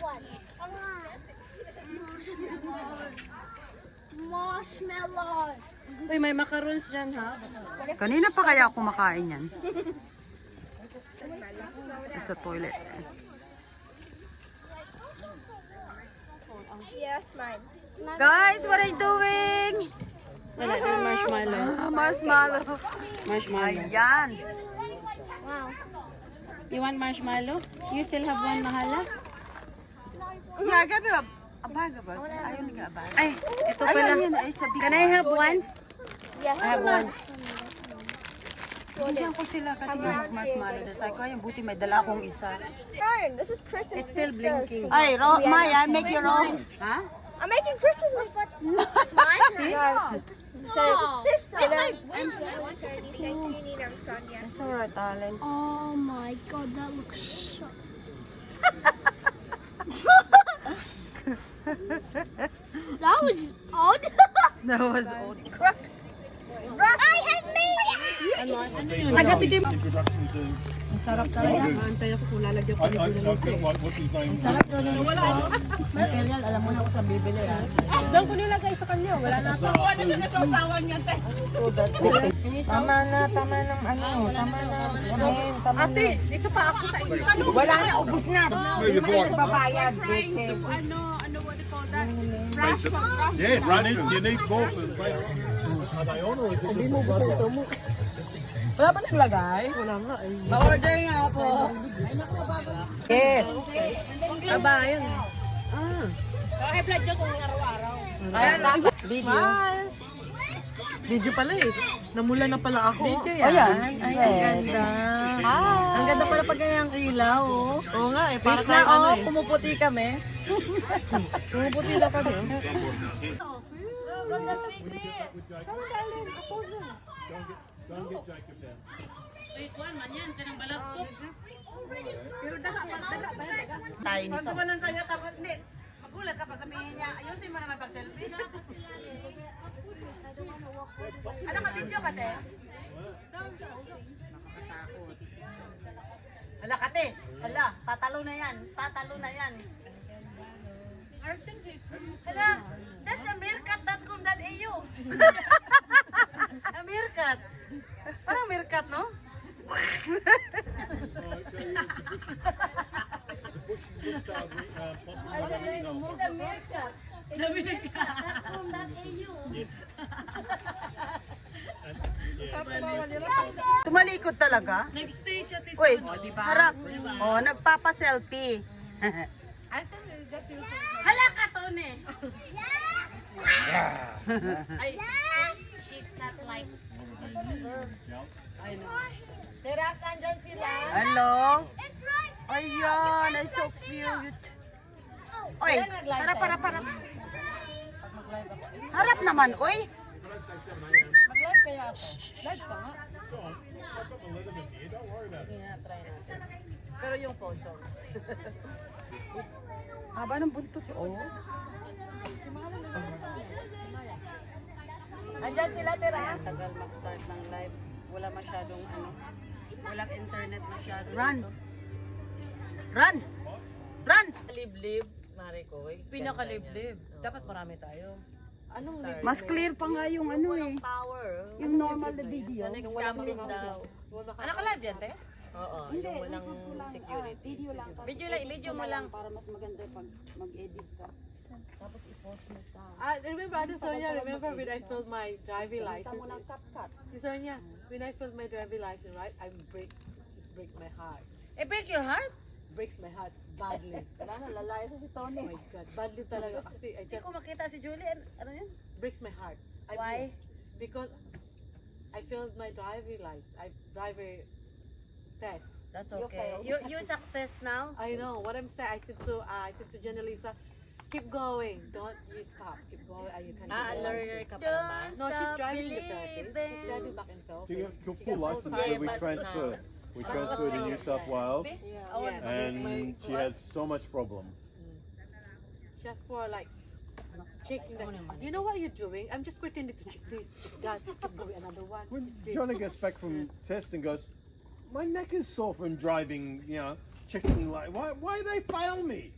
one. Come on. Marshmallow. Uy, may macarons dyan, ha? Kanina pa kaya ako kumakain yan? Sa toilet. Yes, mine. Guys, what are you doing? Wala, yung marshmallow. Marshmallow. Marshmallow. Ayan. Wow. You want marshmallow? You still have one, Mahala? Yeah, gabi ba? Abaga ba? Ayun nga ba? Ay, ito Ayun pala. yun. Ay, sabi Can I have one? Yes, I have one. Bigyan ko sila kasi yung marshmallow. Sabi ko, ayun, buti may dala akong isa. Turn. This is Chris's It's still blinking. Ay, Maya, make your own. Ha? I'm making Chris's one. It's mine? See? So, it's my Thank you, Nina and Sonia. It's alright, darling. Oh my god, that looks so... That was odd. That was old. I have made it! Tagatigim. Sarap talaga. Antay ako kung lalagyan ko ni Bruno. What's his name? Sarap to na wala. Material, alam mo na ako sa bibili ha. Doon ko nilagay sa kanya. Wala na ako. Wala na sa usawan niya. Tama na ng ano. Tama na. Tama na. Ate, isa pa ako tayo. Wala na, ubus na. Where you bought? Babayad. Ano what do you call that? Yes, you need both of them. Are they on or is it just one? Wala ba naglagay? Wala nga. Ma-order nga po. Yes. Aba, yun. Kaya vlog niya kung araw-araw. Video. Video pala eh. Namula na pala ako. Video yan. Oh, yan. Ay, ang ganda. Ang ganda pala pag ganyang kilaw, oh. Oo nga eh. Para na, ano eh. Pumuputi kami. Pumuputi na kami. Don't get Jacob down. Tayo nito. Tumanan sa'yo, tapos hindi. Magulat ka pa sabihin niya, ayusin mo naman pag-selfie. Ano ka video ka, te? Hala, kate. Hala, tatalo na yan. Tatalo na yan. Hala, that's amirkat.com.au. Amirkat. Parang Mirkat, no? Tumalikod talaga? Nag-stay siya, tis. Uy, diba? harap. Oh, nagpapa-selfie. Hala ka, Tone. Ay, she's not like... Teras, andyan sila. Hello? Ayan, ay so cute. Oy, harap. Harap naman, oy. Mag-live kaya ako. Live pa nga. Yeah, try natin. Pero yung photo. Haba ng buntot, oh. Andyan sila, Tera. Tagal mag-start ng live. Wala masyadong ano. Walang internet masyado. Run. Run. Run. Liblib, Marikoy. Pinakaliblib. Dapat marami tayo. Anong liblib? Mas clear pa nga yung ano eh. Power. Yung normal na video. Yung walang pin daw. Ano ka live yan, te? Oo, yung walang security. Video lang. Video mo lang. Para mas maganda pag mag-edit ka. Tapos i-post mo sa... Remember, Sonia, remember when I filled my driving license? Mo ng cut-cut. Sonia, when I filled my driving license, right? This breaks my heart. Eh, break your heart? Breaks my heart badly. Wala na, lalaya sa si Oh Tony. my God, badly talaga. Kasi I Hindi just ko makita si Julie. Ano yun? breaks my heart. Why? Because I failed my driving license. Driver test. That's okay. You success now? I know what I'm saying. I said to Janelisa, keep going. Don't you stop. Keep going. You can. learner ka pa No, she's driving the Philippines. She's driving back in Your Philippines. full license that we transferred. We transferred to New South Wales, Yeah. and she has so much problem. Just for like checking that. You know what you're doing? I'm just pretending to check this, check that, keep going another one. When Just do- Johnny gets back from test and goes, my neck is sore from driving, checking like, why they fail me?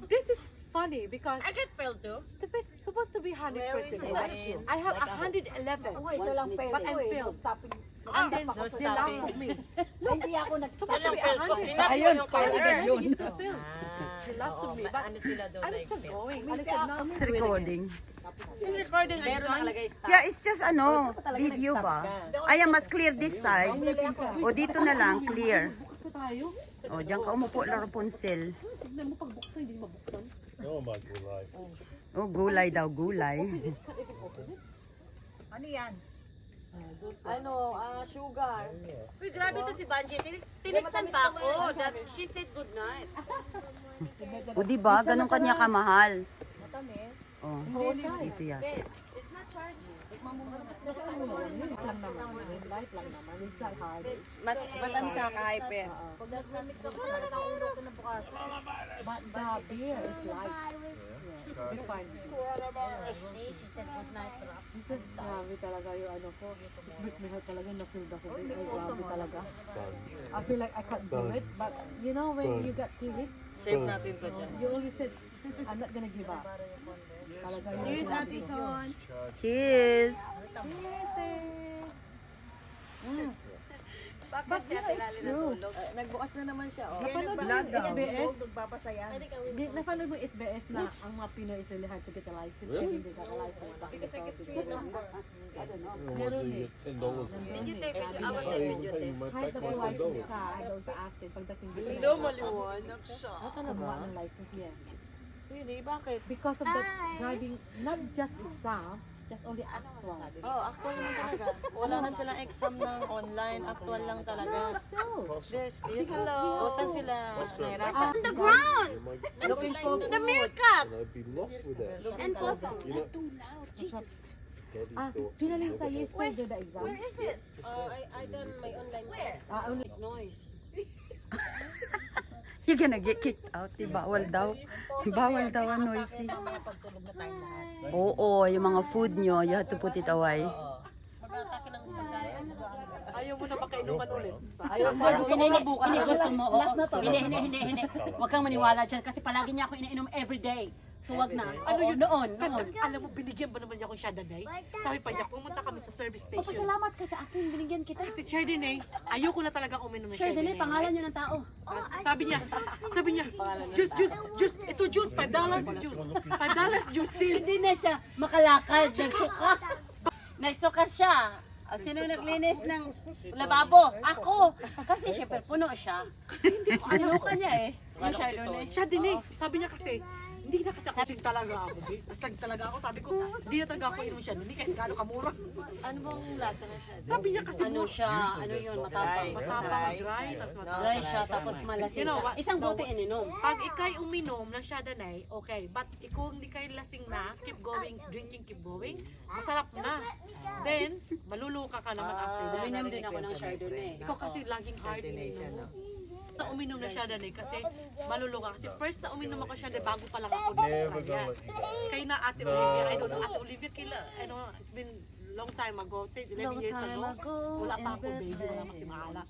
this is funny because I get filled too. it's supposed to be 100%. Where is it? I have 111, but I'm filled. And then they laugh at me. Hindi ako Supposed to be 100. Ayun, kaya agad yun. It's still filled. They laugh at me, but Ano sila doon? I'm Like, still going. And I said, no, It's recording. recording meron nakalagay stop. Yeah, it's just ano, video ba? Ay, mas clear this side. O dito na lang, clear. bukas na tayo. O, diyan ka umupo lang, Rapunzel. Tignan mo pag buksan, hindi mabuksan. Oh my God. O, gulay daw, gulay. Ano yan? Ano, sugar. Uy, grabe to si Banji. Tinixan pa ako that she said good night. O, diba? Ganun kanya kamahal. Matamis. O, dito yan. It's not charging. Lang naman. Light lang naman. It's not hard. Mas matamis na ka-hyper. Pag nag-mix ako, parang naulo ko na bukas. But the beer is light. Yeah, it's fine. She said good night. This is grabe talaga yung ano ko. This makes me hurt talaga. Na-feel ako. Ay, grabe talaga. I feel like I can't do it. But you know when you got kids, Save natin to dyan. you always said, I'm not gonna give up. Talaga yun. Cheers, Ate Son. Cheers! Bakit si Ate Lali natulog? Nagbukas na naman siya. Oh. Napanood mo yung SBS? Nagpapasaya. Napanood mo yung SBS na ang mga Pinoy is really hard to get a license. Really? Hindi got a license. Because I get free number. Meron eh. $10. Did you take I want Oh, that you video hey, there. you might Kahit take na my license $10. ka doon sa atin, pagdating dito. Hindi maliwanag siya. Kumuha ng license niya. Hindi, bakit? Because of the driving, not just exam, just only actual. Oh, actual naman talaga. Wala na silang exam ng online. Actual lang talaga. Still. They're still. Hello. O, saan sila nahirapan? On the ground! Looking for The meerkat! And I'd be lost with that. And possum. You know, Ah, pinaling sa you still do the exam? Where is it? I done my online test. Ah, only Noise. You're gonna get kicked out. Di bawal daw. Bawal daw ang noisy. Pagtulog na tayo lahat. Oo, yung mga food nyo, you have to put it away. Mag-atake ng pagkain. ayaw mo na makainuman ulit. Ayaw mo. Gusto mo na bukas. Hindi gusto mo. Last na to. Hindi. Huwag kang maniwala dyan kasi palagi niya ako inainom everyday. So wag na. Ano yun? Noon. Alam mo, binigyan ba naman niya akong Chardonnay? Sabi pa niya, pumunta kami sa service station. Pasalamat ka sa akin. Binigyan kita. Kasi Chardonnay, ayoko na talaga uminom ng Chardonnay, Chardonnay. pangalan yun ng tao. Sabi niya, juice, ito juice, $5 juice. $5 juice seal. Hindi na siya makalakad. Nagsuka. Nagsuka siya. Sino naglinis ng lababo? Ako. Kasi syempre puno siya. Kasi hindi ko alam. Sinuka niya eh. Yung Chardonnay. Chardonnay, sabi niya kasi, hindi na kasi ako sing talaga ako. Nasag talaga ako, sabi ko, hindi na talaga ako inom Chardonnay kahit gaano kamura. Ano bang lasa na siya? Sabi niya kasi, Ano siya? Ano yun? Matapang. matapang, dry, tapos matapang. Dry siya tapos malasin You know siya. what? Isang bote ininom. Pag ikay uminom ng Chardonnay, okay. But kung hindi kayo lasing na, keep going, drinking, keep going, masarap na. Then, maluluka ka naman after that. Uminom din ako ng Chardonnay. Ikaw kasi laging hard ininom mo. Sa uminom na Chardonnay kasi maluluka. Kasi first na uminom ako Chardonnay bago pa lang ako dito sa Australia. Kaya na Ate Olivia, I don't know, Ate Olivia kila, it's been long time ago, 11 years ago. Wala pa ako baby, wala pa si Mahala.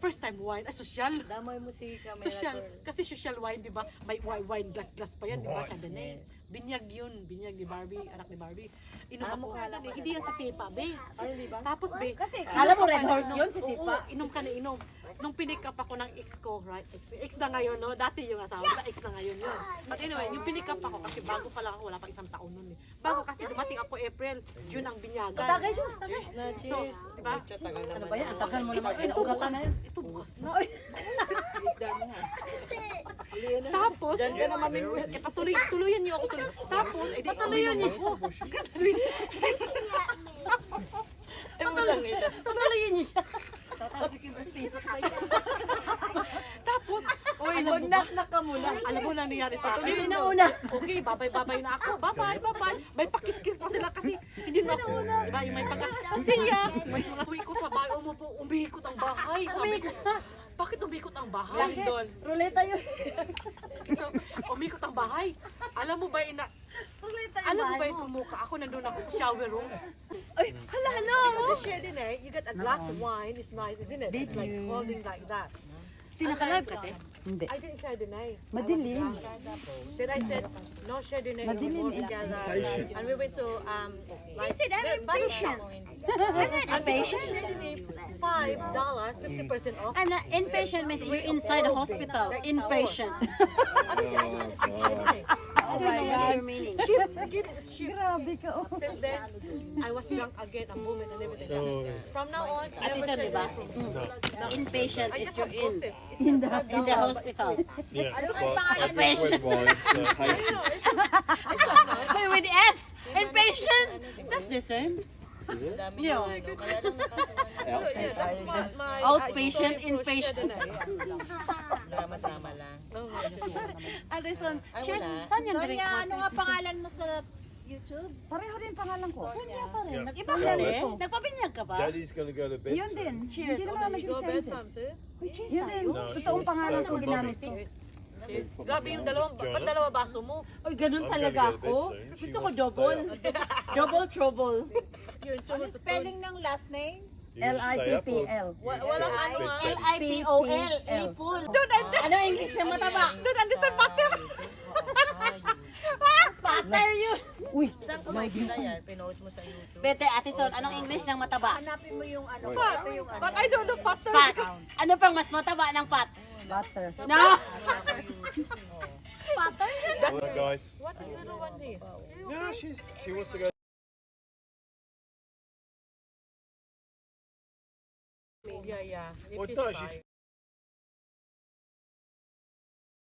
First time wine, social. Damoy mo si Camila. Social, kasi social wine, di ba? May wine glass pa yan, di ba? Chardonnay. Binyag yun, binyag ni Barbie, anak ni Barbie. Inom ako Chardonnay, hindi yan si Sipa, be. Tapos, be, kasi, Alam mo, Red Horse yun, si oo, Sipa. inom ka na inom. Nung pinick up ako ng ex ko, right? Ex na ngayon, no? Dati yung asawa, diba? Ex na ngayon yun. But anyway, yung pinick up ako, kasi bago pa lang ako, wala pa isang taon nun eh. Bago kasi dumating ako April, June ang binyagan. Tagay, Diyos. Cheers na, So, cheers. di ba? Ano ba yan? Ang tagal mo naman. Ito bukas, ito bukas na. Tapos, tuluyan niyo ako tuloy. Tapos, edi patuloyan niyo ako. Patuloyin niyo siya. Tapos, Uy, knock ka muna. alam mo na nangyari sa akin. Hindi na una. Okay, babay na ako. Bye. May pakiskis pa sila kasi hindi na ako. Diba, yung may siya. May mga tuwi ko sa bahay, umihikot ang bahay. Sabi ko, bakit umihikot ang bahay? Doon. Ruleta yun. So, umikot ang bahay. Alam mo ba yung sumuka ako, nandun ako sa shower room. Ay, hala. The Chardonnay, you get a glass of wine, it's nice, isn't it? It's like holding like that. Tinaka-live ka, te? Hindi. I didn't Chardonnay. Madilim. Then I said, no Chardonnay anymore together. And we went to, like, said I'm impatient. impatient? $5, 50% off. I'm not inpatient means you're inside the hospital. Inpatient. Oh my God. It's cheap. Grabe ka. Oh. Since then, I was drunk again, I'm booming and everything. From now on, Ate never Son, di ba? Chardonnay. Inpatient I is just you're want in. gossip. In the hospital. Yeah, but A patient. With S. Inpatient. That's the same. Yeah. Outpatient, inpatient. Tama lang. Ate Son, cheers. Saan yan drink Sonia, ano mo? nga pangalan mo sa YouTube? Pareho rin pangalan ko. Sonia pa rin. Yeah. Nag-iba Yeah. ka rin? Nagpabinyag ka ba? Daddy's gonna go to bed. Yun din. Cheers. Hindi naman You go nag-sense. bedtime too? Yun din. No, Totoong she's pangalan ko with ginamit mommy. ko. Cheers. Grabe yung dalawa baso mo. Oy, ganun I'm talaga gonna go ako. to bed soon. She Gusto ko wants to double. stay up. Double trouble. Yung Ano spelling ng last name? You just stay up or- L-I-P-P-L. Walang ano ah. L-I-P-O-L. Lipol. Ano ang English na mataba? Don't understand butter. Butter yun. Uy, Saan ko makikita yan? Pinost mo sa YouTube. Bete, Ate Son, anong English ng mataba? Hanapin mo yung ano. But I don't know butter. Pat. Ano pang mas mataba ng pat? butter. No! Alright, guys. What is little one here? No, she wants to go. Yeah, yeah. If Well, he's no, fine. she's